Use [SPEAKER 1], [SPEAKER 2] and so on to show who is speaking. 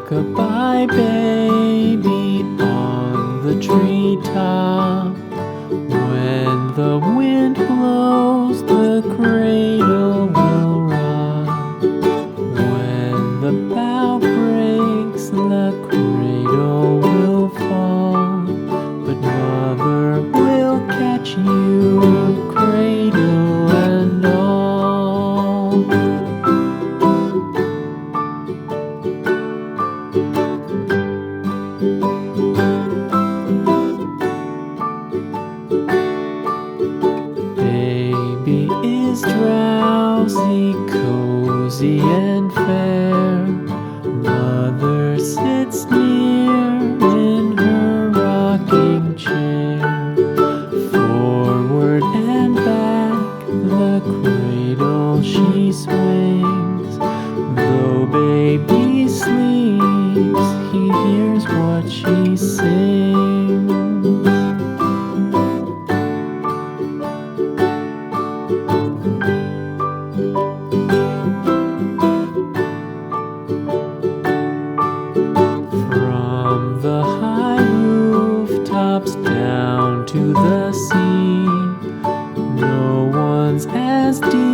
[SPEAKER 1] Rock-a-bye baby on the treetop. When the wind blows, the cradle will rock. When the bough breaks, the cradle will fall. But mother will catch you, cradle and all. Baby is drowsy, cozy and fair. Mother sits near in her rocking chair. Forward and back, the cradle she swings. Though baby sleeps, he hears what she sings. From the high rooftops down to the sea, no one's as deep